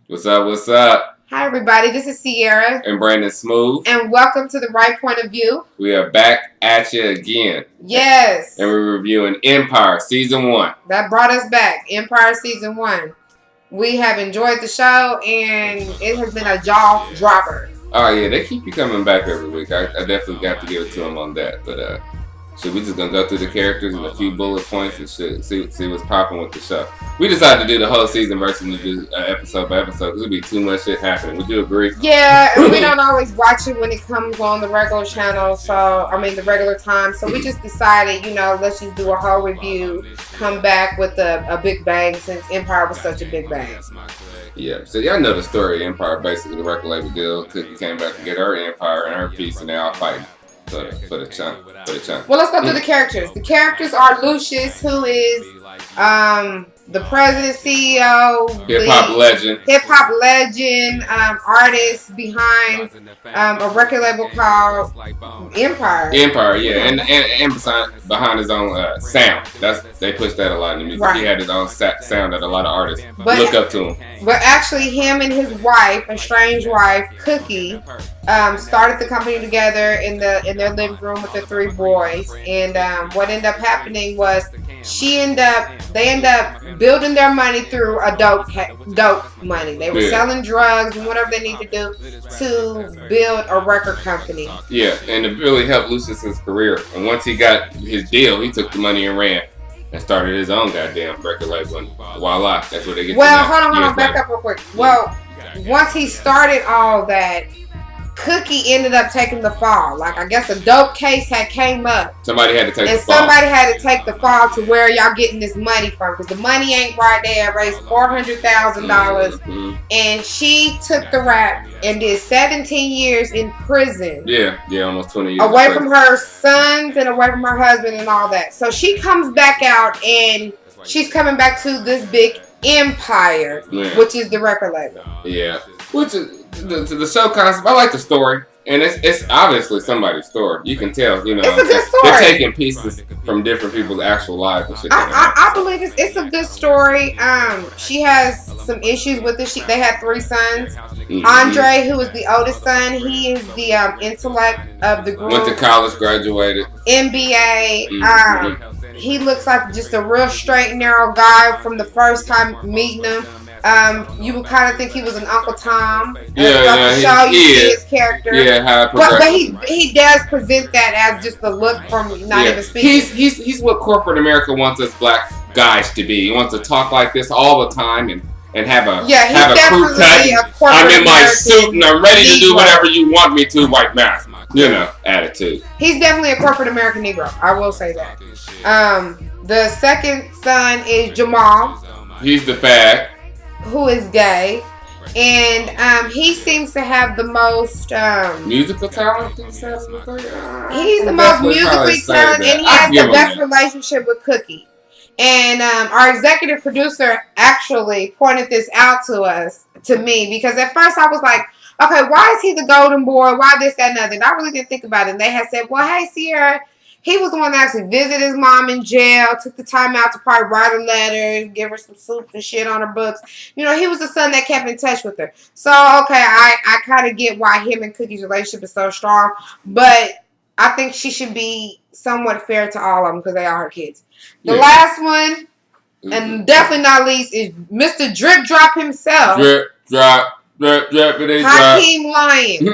What's up? What's up? Hi, everybody. This is Sierra. And Brandon Smooth. And welcome to The Right Point of View. We are back at you again. Yes. And we're reviewing Empire Season 1. That brought us back. Empire Season 1. We have enjoyed the show, and it has been a jaw dropper. Oh, yeah. They keep you coming back every week. I definitely got to give it to them on that. But, we just going to go through the characters and a few bullet points and see what's popping with the show. We decided to do the whole season versus do episode by episode because it'd be too much shit happening. Would you agree? Yeah, and we don't always watch it when it comes on the regular channel, the regular time. So we just decided, let's just do a whole review, come back with a big bang since Empire was such a big bang. Yeah, so y'all know the story of Empire, basically the record label deal. Cookie came back to get her empire and her piece, and they all fighting. For the chunk. Well, let's go through the characters. The characters are Lucius, who is the president, CEO, hip hop legend, artist behind a record label called Empire. Empire, yeah, and behind his own sound. They pushed that a lot in the music. Right. He had his own sound that a lot of artists look up to him. But actually, him and his wife, estranged wife, Cookie, started the company together in their living room with their 3 boys. And what ended up happening was they end up building their money through a dope money. They were selling drugs and whatever they need to do to build a record company. Yeah, and it really helped Lucius's career. And once he got his deal, he took the money and ran. And started his own goddamn record label, and voila, that's what they get. Well, hold on, back up real quick. Well, once he started all that, Cookie ended up taking the fall. Like, I guess a dope case came up. Somebody had to take the fall. And somebody had to take the fall to where y'all getting this money from. Because the money ain't right there. Raised $400,000. And she took the rap and did 17 years in prison. Yeah, almost 20 years. Away from her sons and away from her husband and all that. So she comes back out and she's coming back to this big empire, which is the record label. Yeah. Which is the show concept. I like the story, and it's obviously somebody's story. You can tell, It's a good story. They're taking pieces from different people's actual lives and shit. I believe it's a good story. She has some issues with it. They had 3 sons. Mm-hmm. Andre, who is the oldest son, he is the intellect of the group. Went to college, graduated. MBA. Mm-hmm. He looks like just a real straight and narrow guy from the first time meeting him. You would kind of think he was an Uncle Tom. Yeah, he see his character. Yeah, but he does present that as just the look from not even speaking. He's what corporate America wants us black guys to be. He wants to talk like this all the time and have a crew cut. I'm in my suit and I'm ready to do whatever you want me to, white man. Attitude. He's definitely a corporate American Negro. I will say that. The second son is Jamal. He's the fag. Who is gay, and he seems to have the most musical talent. He's the most musically talented, and he has the best relationship with Cookie. And our executive producer actually pointed this out to me, because at first I was like, okay, why is he the golden boy? Why this, that, and other? And I really didn't think about it. And they had said, well, hey, Sierra, he was the one that actually visited his mom in jail, took the time out to probably write her letters, give her some soup and shit on her books. He was the son that kept in touch with her. So, okay, I kind of get why him and Cookie's relationship is so strong. But I think she should be somewhat fair to all of them because they are her kids. The last one, and definitely not least, is Mr. Drip Drop himself. Drip Drop. Hakeem Lyon.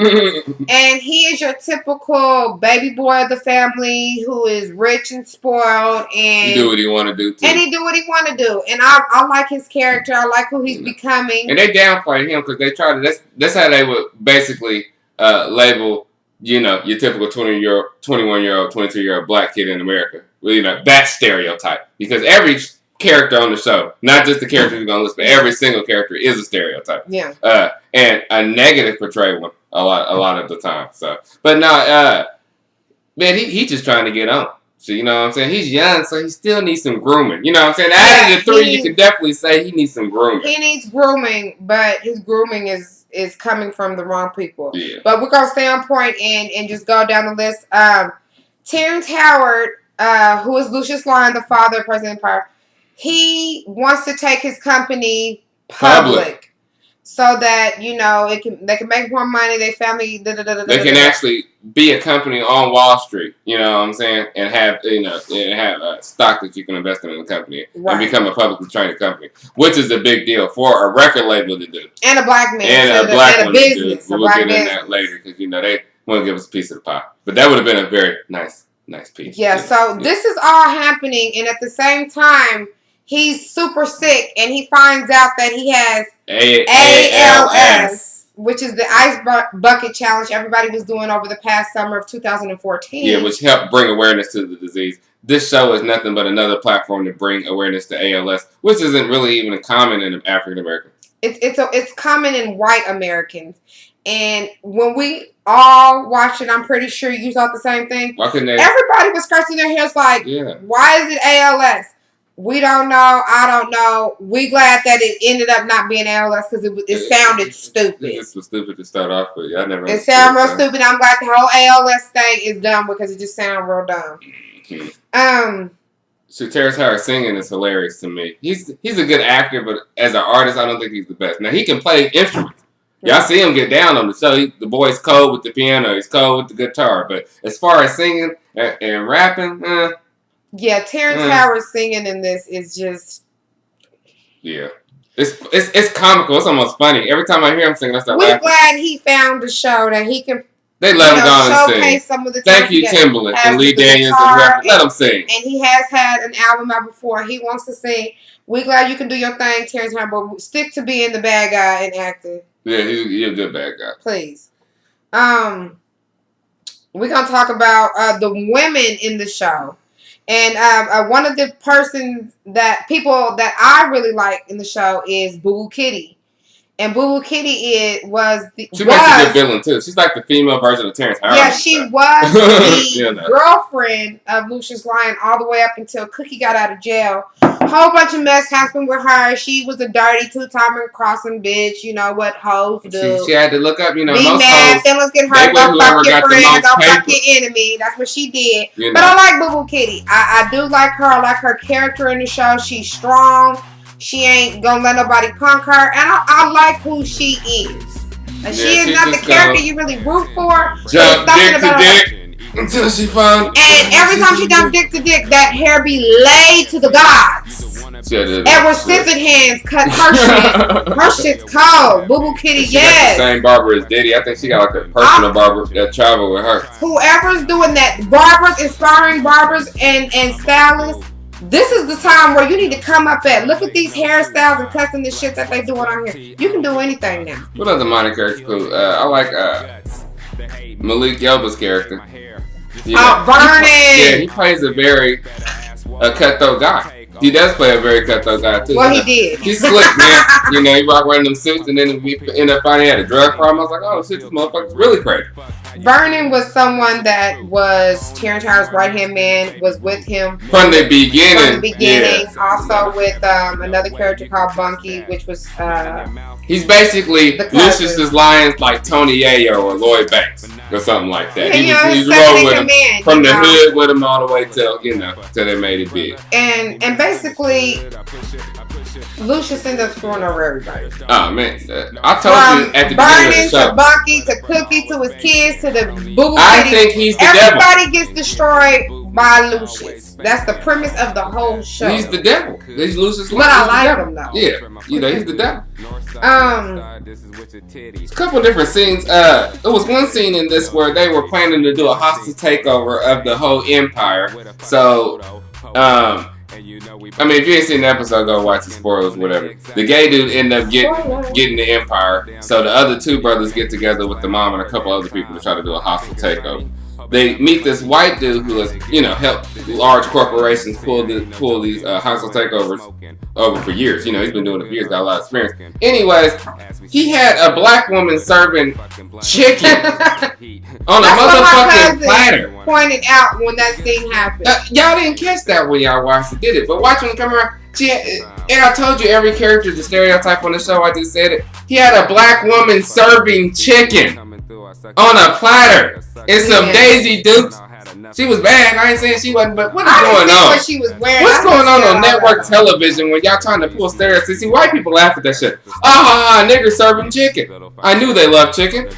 And he is your typical baby boy of the family who is rich and spoiled, and he do what he want to do too. And he do what he want to do. And I like his character. I like who he's becoming. And they downplay him because they try to. That's how they would basically label your typical 21-year-old, 22-year-old black kid in America. Well, that stereotype, because every character on the show, not just the characters you're gonna list, but every single character is a stereotype. Yeah. And a negative portrayal one a lot of the time. So, but no, man, he just trying to get on. So you know what I'm saying? He's young, so he still needs some grooming. You know what I'm saying? Out of the 3, you can definitely say he needs some grooming. He needs grooming, but his grooming is coming from the wrong people. Yeah. But we're gonna stay on point and just go down the list. Terrence Howard, who is Lucius Lyon, the father of President Empire, he wants to take his company public. so that they can make more money. They family. They can actually be a company on Wall Street. You know what I'm saying, and have stock that you can invest in the company and become a publicly traded company, which is a big deal for a record label to do, and a black man and a black one business. To do. We'll get in that later because they want to give us a piece of the pie. But that would have been a very nice piece. Yeah. So this is all happening, and at the same time, he's super sick, and he finds out that he has ALS, which is the ice bucket challenge everybody was doing over the past summer of 2014. Yeah, which helped bring awareness to the disease. This show is nothing but another platform to bring awareness to ALS, which isn't really even common in African Americans. It's common in white Americans. And when we all watched it, I'm pretty sure you thought the same thing. Everybody was scratching their heads like, why is it ALS? We don't know. I don't know. We glad that it ended up not being ALS because it sounded stupid. It was stupid to start off with. I never. It sounded real stupid. I'm glad the whole ALS thing is done because it just sounded real dumb. Mm-hmm. So Terrence Howard singing is hilarious to me. He's a good actor, but as an artist, I don't think he's the best. Now he can play instruments. Y'all see him get down on the show. The boy's cold with the piano. He's cold with the guitar. But as far as singing and rapping, yeah, Terrence Howard singing in this is just... Yeah. It's comical. It's almost funny. Every time I hear him singing, I start laughing. We're glad he found a show that he can They let him go and sing. Some of the Thank you, Timbaland and Lee Daniels. Let him sing. And he has had an album out before. He wants to sing. We're glad you can do your thing, Terrence Howard, but stick to being the bad guy and acting. Yeah, he's a good bad guy. Please. We're going to talk about the women in the show. And one of the people that I really like in the show is Boo Boo Kitty. And Boo Boo Kitty She makes a good villain, too. She's like the female version of Terrence Howard. Yeah, she was the girlfriend of Lucius Lyon all the way up until Cookie got out of jail. A whole bunch of mess happened with her. She was a dirty two-timer crossing bitch. You know what hoes do. She had to look up, be mad, feelings get hurt, don't fuck your friend, don't fuck your enemy. That's what she did. But I like Boo Boo Kitty. I do like her. I like her character in the show. She's strong. She ain't gonna let nobody punk her. And I like who she is. She is not the character you really root for. Jump dick to dick until she found. And every time she jump dick to dick, that hair be laid to the gods. Edward Scissorhands cut her shit. Her shit's cold. Boo Boo Kitty, yes. The same barber as Diddy. I think she got like a personal barber that travel with her. Whoever's doing that, barbers, inspiring barbers, and stylists. This is the time where you need to come up at. Look at these hairstyles and custom the shit that they doing on here. You can do anything now. What other minor characters cool? I like Malik Yoba's character. Vernon. Yeah, he plays a very cutthroat guy. He does play a very cutthroat guy too. Well, he did. He's slick, man. He rock around them suits, and then we end up finding he had a drug problem. I was like, oh shit, this motherfucker's really crazy. Vernon was someone that was Terrence Howard's right-hand man, was with him from the beginning. Yeah. Also with another character called Bunky, which was he's basically Lucius Lyons, like Tony Yayo or Lloyd Banks or something like that. Yeah, he's rolled with him from the hood with him all the way till they made it big. And basically, Lucius ended up screwing over everybody. Oh man, I told you at the beginning of the show. To Bunky, to Cookie, to his kids, to the Boo Boo Kitty. I think he's the devil. Everybody gets destroyed by Lucius. That's the premise of the whole show. He's the devil. He's Lucius. But I like him though. Yeah, he's the devil. It's a couple different scenes. There was one scene in this where they were planning to do a hostile takeover of the whole empire. So, I mean, if you ain't seen the episode, go watch the spoilers, whatever. The gay dude ended up getting the empire. So the other two brothers get together with the mom and a couple other people to try to do a hostile takeover. They meet this white dude who has, helped large corporations pull these hostile takeovers over for years. He's been doing it for years, got a lot of experience. Anyways, he had a black woman serving chicken on a motherfucking platter. Pointed out when that scene happened. Y'all didn't catch that when y'all watched it, did it? But watch when it come around. And I told you every character is a stereotype on the show. I just said it. He had a black woman serving chicken on a platter and some Daisy Dukes She was bad. I ain't saying she wasn't, but what is going on? What she was wearing. What's going on network television when y'all trying to pull stereotypes? See, white people laugh at that shit. Niggas serving chicken. I knew they loved chicken.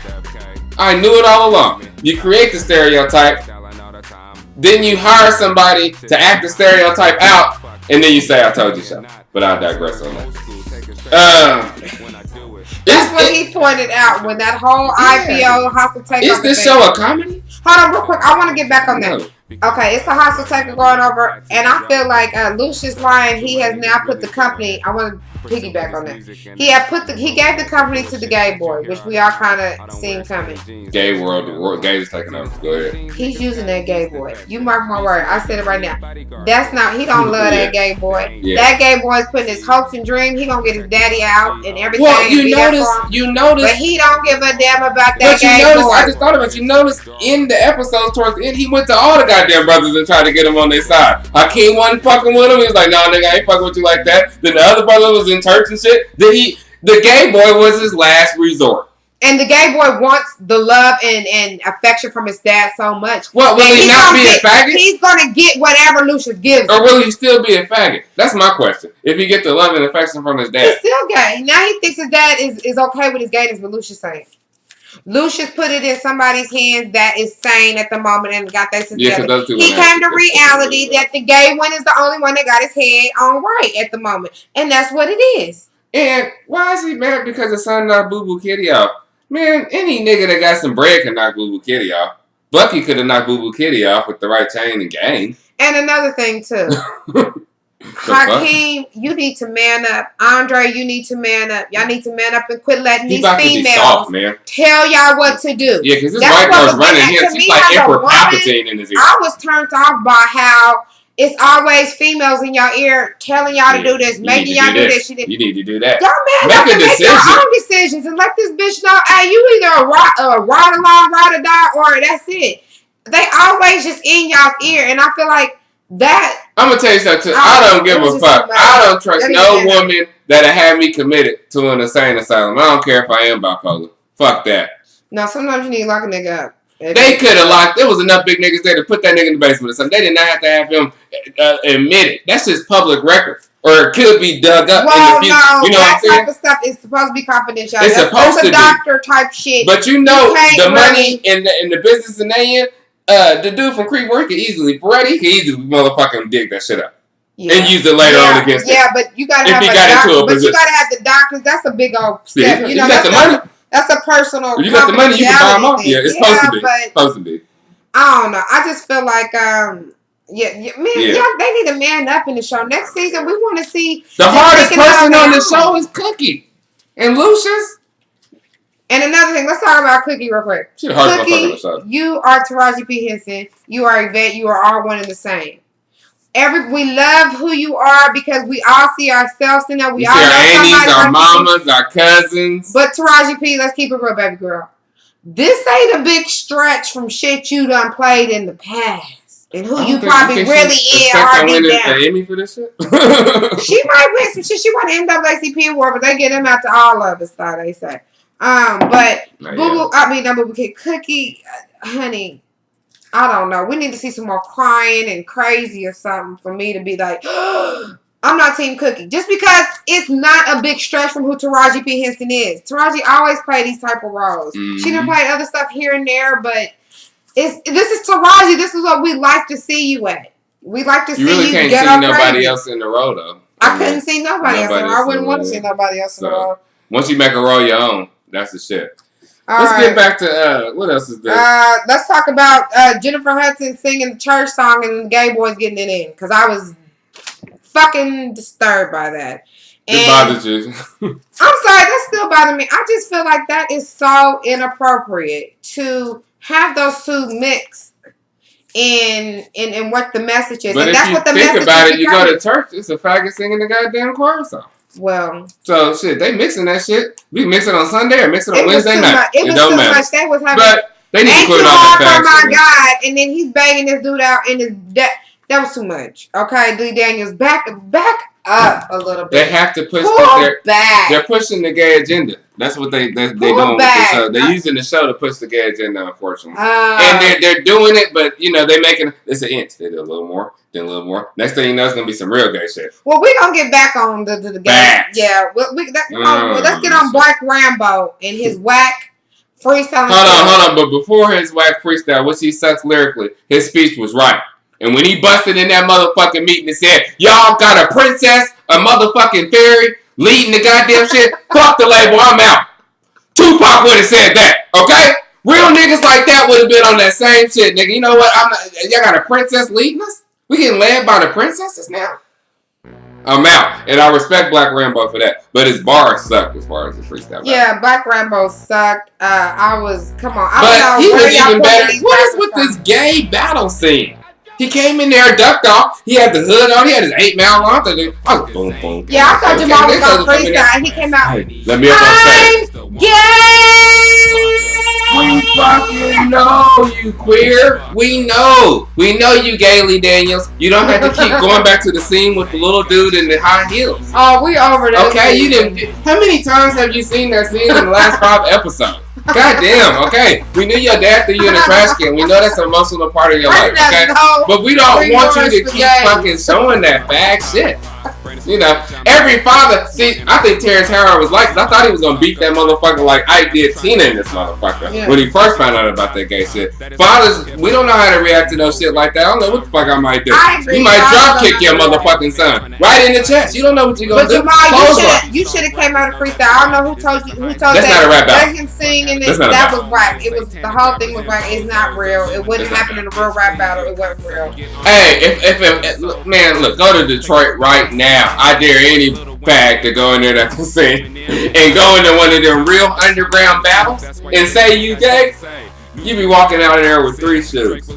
I knew it all along. You create the stereotype, then you hire somebody to act the stereotype out, and then you say, I told you so. But I'll digress on that. That's what he pointed out when that whole IPO hostile takeover. Is this show a comedy? Hold on, real quick. I want to get back on that. Okay, it's a hostile takeover going over, and I feel like Lucius Lyon, he has now put the company. I want to piggyback on that. He gave the company to the gay boy, which we all kind of seen coming. Gay world, the world, gay is taking over. Go ahead. He's using that gay boy. You mark my word. I said it right now. That's not. He don't love that gay boy. Yeah. That gay boy is putting his hopes and dreams. He gonna get his daddy out and everything. Well, you notice, but he don't give a damn about that gay boy. I just thought about. You notice in the episodes towards the end, he went to all the goddamn brothers and tried to get him on their side. Hakeem wasn't fucking with him. He was like, "Nah, nigga, I ain't fucking with you like that." Then the other brother was in church and shit. The gay boy was his last resort. And the gay boy wants the love and affection from his dad so much. What, will he not be a faggot? He's going to get whatever Lucius gives him. Or will he still be a faggot? That's my question. If he get the love and affection from his dad. He's still gay. Now he thinks his dad is okay with his gayness, but Lucius ain't. Lucius put it in somebody's hands that is sane at the moment and got that together. He came to reality that the gay one is the only one that got his head on right at the moment. And that's what it is. And why is he mad because his son knocked Boo Boo Kitty off? Man, any nigga that got some bread can knock Boo Boo Kitty off. Bucky could have knocked Boo Boo Kitty off with the right chain and game. And another thing, too. Hakeem, you need to man up. Andre, you need to man up. Y'all need to man up and quit letting these females tell y'all what to do. Yeah, because this white girl's running here. She's like Emperor Palpatine in his ear. I was turned off by how it's always females in your ear telling y'all to do this, making y'all do this. You need to do that. Y'all man up and make your own decisions and let this bitch know, hey, you either ride along, ride or die, or that's it. They always just in y'all's ear, and I feel like that. I'm gonna tell you something. I don't give a fuck. I don't trust no woman that'll have me committed to an insane asylum. I don't care if I am bipolar. Fuck that. No, sometimes you need to lock a nigga up. They could have locked. There was enough big niggas there to put that nigga in the basement or something. They did not have to have him admit it. That's just public record, or it could be dug up in the future. No, you know that type of stuff is supposed to be confidential. It's supposed to be doctor type shit. But you know the money in the business in they in. The dude from Creek Work could easily, Brady could easily motherfucking dig that shit up and use it later on against him. Yeah, but you gotta have you gotta have the doctors. That's a big old step. You know, got the money. That's a personal. You got the money. You can buy them off. Yeah, it's supposed to be. I don't know. I just feel like they need to man up in the show. Next season, we want to see the hardest person on the show is Cookie and Lucius. And another thing, let's talk about Cookie real quick. Cookie, you are Taraji P. Henson. You are Yvette. You are all one and the same. We love who you are because we all see ourselves in that. We all see our aunties, our mamas, our cousins. But Taraji P., let's keep it real, baby girl. This ain't a big stretch from shit you done played in the past. And who you probably really are deep down. An Emmy for this shit? She might win some shit. She won an NAACP award, but they get them out to all of us, thought they say. But Cookie, honey, I don't know. We need to see some more crying and crazy or something for me to be like, I'm not Team Cookie. Just because it's not a big stretch from who Taraji P. Henson is. Taraji always played these type of roles. Mm-hmm. She done played other stuff here and there, but this is Taraji. This is what we like to see you at. We like to see you can't get see nobody else in the role, though. I couldn't see nobody else in the role. I wouldn't want to see nobody else in the role. Once you make a role your own, that's the shit. Let's get back to, what else is there? Let's talk about Jennifer Hudson singing the church song and the gay boys getting it in. Because I was fucking disturbed by that. It bothers you. I'm sorry, that still bothers me. I just feel like that is so inappropriate to have those two mixed in what the message is. But and if you think about it, you go to church, it's a faggot singing the goddamn choir song. Well, so shit, they mixing that shit. We mix it on Sunday or mix it on Wednesday night. It was too much. They was having. But they need to put it on the facts. Oh my God! And then he's banging this dude out, and that was too much. Okay, Lee Daniels, back up a little bit. They have to push back. They're pushing the gay agenda. That's what they're doing with the show. They're using the show to push the gay agenda, unfortunately. And they're doing it, but they're making it's an inch. They do a little more, then a little more. Next thing you know, it's gonna be some real gay shit. Well, we gonna get back on the gay. Yeah, let's get on Black Rambo and his whack freestyle. Hold on. But before his whack freestyle, which he sucks lyrically, his speech was right. And when he busted in that motherfucking meeting and said, y'all got a princess, a motherfucking fairy, leading the goddamn shit, fuck the label, I'm out. Tupac would have said that, okay? Real niggas like that would have been on that same shit, nigga. You know what? Y'all got a princess leading us? We getting led by the princesses now? I'm out. And I respect Black Rambo for that. But his bars sucked as far as the freestyle. Yeah, Black Rambo sucked. Come on. But he was even better. What is with this gay battle scene? He came in there, ducked off. He had the hood on. He had his 8 mile on. Boom, boom. Yeah, I thought Jamal was on freestyle. He came out. Hey, let me up on stage. I'm gay. We fucking know you queer. We know you, Gaily Daniels. You don't have to keep going back to the scene with the little dude in the high heels. Oh, we over there. Okay, you didn't. How many times have you seen that scene in the last 5 episodes? God damn, okay. We knew your dad threw you in the trash can. We know that's an emotional part of your life, okay? But we don't want you to keep fucking showing that bad shit. Every father, I think Terrence Howard was like, I thought he was going to beat that motherfucker like Ike did Tina in this motherfucker when he first found out about that gay shit. Fathers, we don't know how to react to no shit like that. I don't know what the fuck I might do. You might drop kick your motherfucking son right in the chest. You don't know what you're going to do. Jamal, you should have came out of freestyle. I don't know who told you. That's not a rap battle. Let him sing and that was whack. It was the whole thing was whack. It's not real. It wouldn't happen in a real rap battle. It wasn't real. Hey, if man, look, go to Detroit right now. I dare any fag to go in there that can sing and go into one of them real underground battles and say you gay, you be walking out of there with 3 shoes.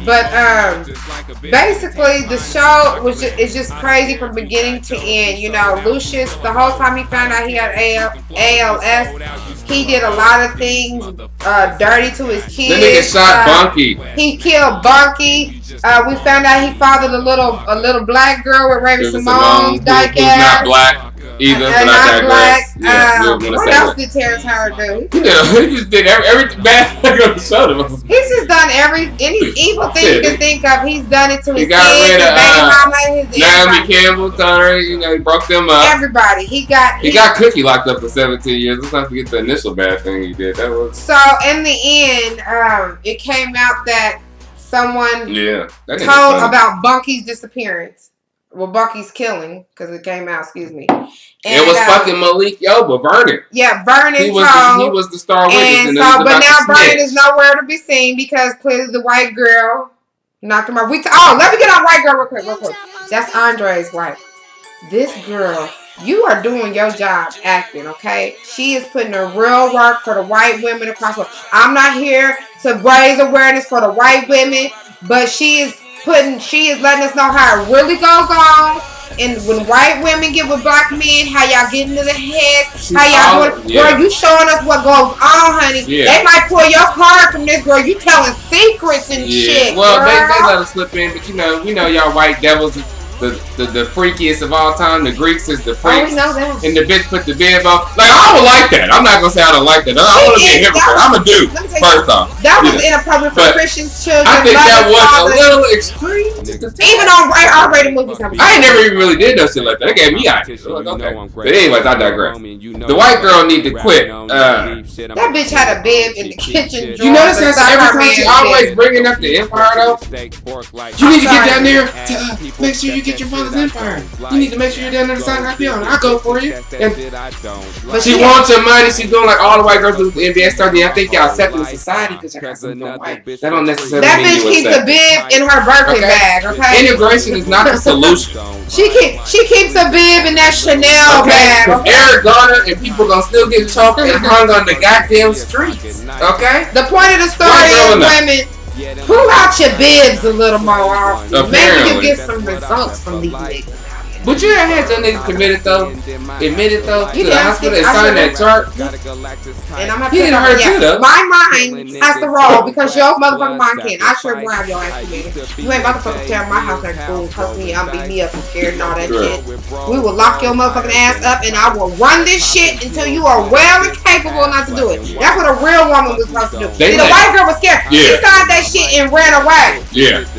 But basically, the show is just crazy from beginning to end. Lucius, the whole time he found out he had ALS, he did a lot of things dirty to his kids. The nigga shot Bunky. He killed Bunky. We found out he fathered a little black girl with Raven Simone's dyke ass. Not black either, but not black. What else did Terrence Howard do? He just did every bad thing on the show. He's just done any evil thing you can think of. He's done it to his kids. He got rid of Naomi Campbell, he broke them up. Everybody. He got Cookie locked up for 17 years. Let's not forget the initial bad thing he did. That was so. In the end, it came out that someone told about Bunky's disappearance. Well, Bunky's killing, because it came out, excuse me. And, it was fucking Malik Yoba, Vernon. Yeah, Vernon he was the star witness. But now Vernon is nowhere to be seen because clearly the white girl knocked him out. Let me get on white girl real quick. That's Andre's wife. This girl, you are doing your job acting, okay? She is putting her real work for the white women across the world. I'm not here to raise awareness for the white women, but she is letting us know how it really goes on. And when white women get with black men, how y'all get into the head, how y'all doing. Girl, you showing us what goes on, honey. Yeah. They might pull your card from this girl. You telling secrets and shit. Well, they let us slip in, but we know y'all white devils. The freakiest of all time. The Greeks is the freaks. Know that. And the bitch put the bib on. Like, I don't like that. I'm not going to say I don't like that. I want to be a hypocrite. I'm a dude, first off. That was inappropriate for Christians, children. I think that was a little extreme. Even on R-rated movies. I ain't never even really did no shit like that. They gave me eyes. Okay. But anyways, I digress. The white girl need to quit. That bitch had a bib in the kitchen drawer. You notice that every time she always bringing up the Empire, though? You need to get down there to make sure you get your father's empire. You need to make sure you're down there to sign happy on. I'll go for you. But she wants your money. She's doing like all the white girls do with the NBA star. I think y'all accepting the society because y'all got some white. That don't necessarily that mean bitch keeps a bib in her birthday bag. Okay. Integration is not the solution. She keeps a bib in that Chanel bag. Okay. Eric Garner and people gonna still get choked and hung on the goddamn streets. Okay. The point of the story is women. Pull out your bibs a little more often. Maybe you get some results from these niggas. But you ever had your nigga admitted though to the hospital and signed that chart? And I'm he didn't hurt you though. My mind has to roll because your motherfucking mind can't. I sure grab your ass committed. You ain't about to fucking tear my house like fool, cuss me out, beat me up, and scared and all that shit. We will lock your motherfucking ass up and I will run this shit until you are well and capable not to do it. That's what a real woman was supposed to do. See, the white girl was scared. She signed that shit and ran away.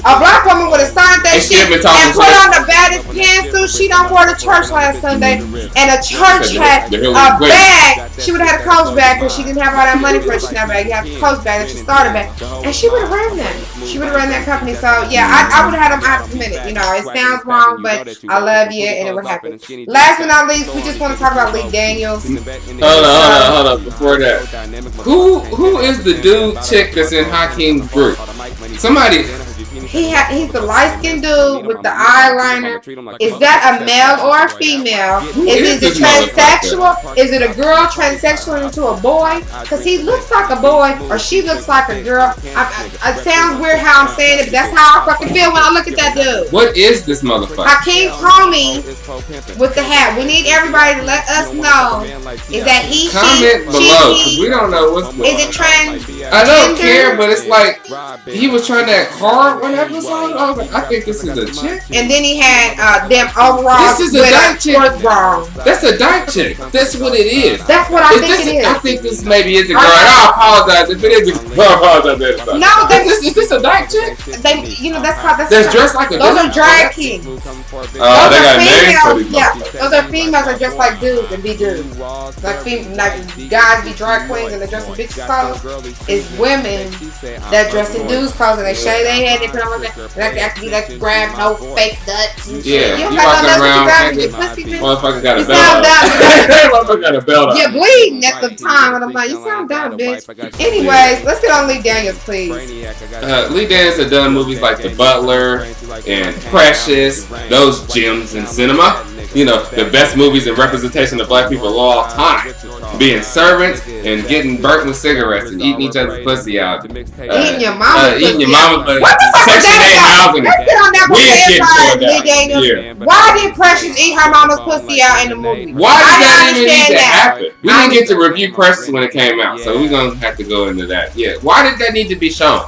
A black woman would have signed that shit and put on the baddest pantsuit. She done wore to church last Sunday, and a church had a bag. She would have had a Coach bag because she didn't have all that money for a Chanel bag. You have a Coach bag that she started bag, and she would have ran that. She would have run that company. So yeah, I would have had them out of minute. You know, it sounds wrong, but I love you, and it would happen. Last but not least, we just want to talk about Lee Daniels. Hold on. Before that, who is the dude chick that's in Hakeem's group? Somebody. He's the light-skinned dude with the eyeliner. Is that a male or a female? Is it transsexual? Is it a girl transsexual into a boy? Because he looks like a boy or she looks like a girl. It sounds weird how I'm saying it, but that's how I fucking feel when I look at that dude. What is this motherfucker? Hakeem's homie with the hat. We need everybody to let us know. Is that he, comment below, because we don't know what's going on. Is it trans? I don't care, but it's like he was trying to act hard one episode. I was like, I think this is a chick. And then he had them overalls. This is a dyke chick. That's a dyke chick. That's what it is. That's what I think it is. I think this maybe is a girl. I apologize if it is a girl. I apologize. No, is this a dyke chick? That's dressed like a dude. Those are drag kings. Oh, they got names for these. Yeah, those are females that dress like dudes and be dudes. Like guys be drag queens and they dress in bitches clothes. It's women that dress in dudes clothes and they shave their head, they put on like that, like to grab no fake nuts and shit. Yeah, you don't got no around nuts your pussy. Motherfucker got a belt on. Motherfucker got a belt on. You're bleeding at the time, and I'm like, you sound dumb, bitch. Anyways, let's get on Lee Daniels, please. Lee Daniels has done movies like The Butler and Precious, those gems in cinema. You know, the best movies and representation of black people of all time. Being servants and getting burnt with cigarettes and eating each other's pussy out. Eating your mama's pussy. Eating your mama's pussy. What the fuck is that about? Let's get on that one. Lee Daniels. Yeah. Why did Precious eat her mama's pussy out in the movie? Why did that even need to happen? We didn't get to review Precious when it came out, so we're going to have to go into that. Yeah. Why did that need to be shown?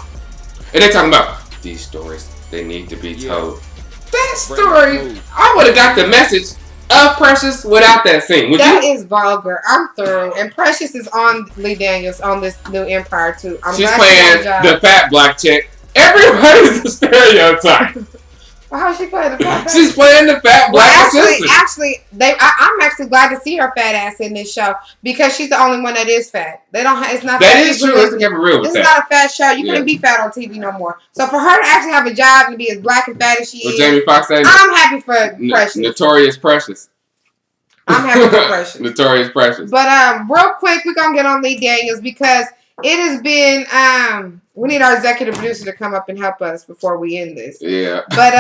And they're talking about these stories. They need to be told. That story, I would have got the message of Precious without that scene. That is vulgar. I'm through. And Precious is on Lee Daniels on this new Empire too. She's playing the fat black chick. Everybody's a stereotype. Well, how's she playing the fat? She's playing the fat black assistant. I'm actually glad to see her fat ass in this show because she's the only one that is fat. They don't. It's not. That is true. Let's get real with that. This is not a fat show. You couldn't be fat on TV no more. So for her to actually have a job and be as black and fat as she is, Jamie Foxx saying, I'm happy for Precious. Notorious Precious. I'm happy for Precious. Notorious Precious. But real quick, we're gonna get on Lee Daniels because it has been we need our executive producer to come up and help us before we end this. Yeah. But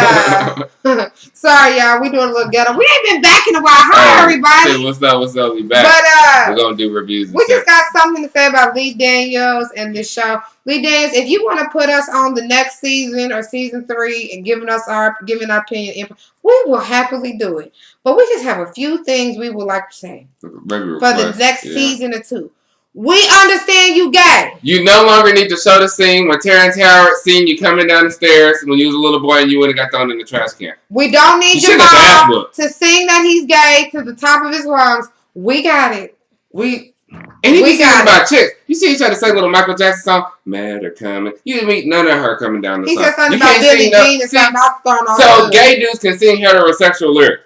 sorry y'all, we doing a little ghetto. We ain't been back in a while. Hi everybody. Hey, what's up? We back. But we're gonna do reviews. We just got something to say about Lee Daniels and this show. Lee Daniels, if you want to put us on the next season or season 3 and giving our opinion, we will happily do it. But we just have a few things we would like to say for the next season or 2. We understand you gay. You no longer need to show the scene when Terrence Howard seen you coming down the stairs when you was a little boy and you would have got thrown in the trash can. We don't need your mom to sing that he's gay to the top of his lungs. We got it. And he be singing about chicks. You see each other say little Michael Jackson song, Mad or Coming. You didn't meet none of her coming down the song. He said something about Billie Jean and something not thrown on. So gay dudes can sing heterosexual lyrics.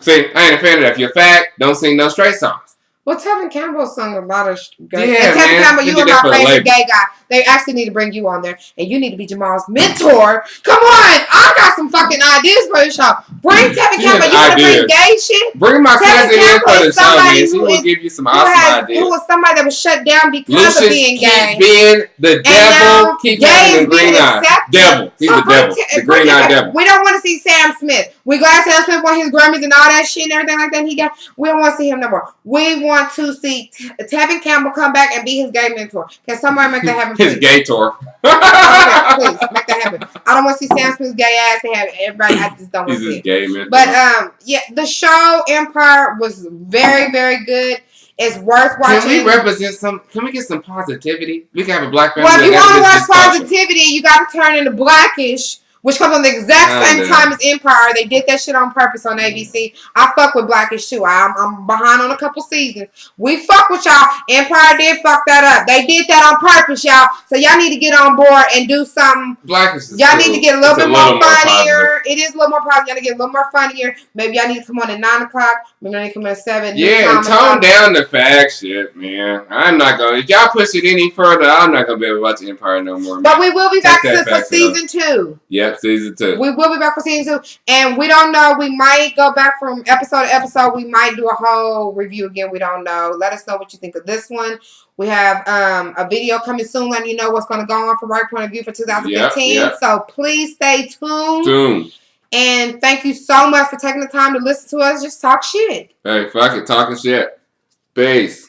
See, I ain't a fan of that. If you're fat, don't sing no straight songs. Well, Tevin Campbell sung a lot of gay. Yeah, and Tevin Campbell, you are my favorite gay guy. They actually need to bring you on there, and you need to be Jamal's mentor. Come on, I got some fucking ideas for the show. Bring Tevin Campbell. You want to bring gay shit? Bring my cousin in for the show, man. She will give you some awesome ideas. Who was somebody that was shut down because of being gay? Keep being the devil. Keep having the green eye. Devil. He's the devil. The green eye devil. We don't want to see Sam Smith. We glad Sam Smith won his Grammys and all that shit and everything like that. We don't want to see him no more. We want want to see Tevin Campbell come back and be his gay mentor. Can somebody make that happen, please? His gay tour. Please, make that happen. I don't want to see Sam Smith's gay ass. They have everybody. I just don't want to see it. Gay mentor. But, yeah, the show Empire was very, very good. It's worth watching. Can we represent some? Can we get some positivity? We can have a black family. Well, if you want to watch positivity, you got to turn into Blackish, which comes on the exact same time as Empire. They did that shit on purpose on ABC. I fuck with Blackish too. I'm behind on a couple seasons. We fuck with y'all. Empire did fuck that up. They did that on purpose, y'all. So y'all need to get on board and do something. Blackish is y'all need to get a little bit more funnier. It is a little more positive. Y'all need to get a little more funnier. Maybe y'all need to come on at 9 o'clock. Maybe y'all need to come at 7. Yeah, and tone down the fag shit, man. I'm not going to. If y'all push it any further, I'm not going to be able to watch Empire no more. Man. But we will be back for season 2. Yep, season 2. We will be back for season 2. And we don't know. We might go back from episode to episode. We might do a whole review again. We don't know. Let us know what you think of this one. We have a video coming soon letting you know what's going to go on for Right Point of View for 2015. Yep. So please stay tuned. And thank you so much for taking the time to listen to us just talk shit. Hey, fuck it. Talking shit. Peace.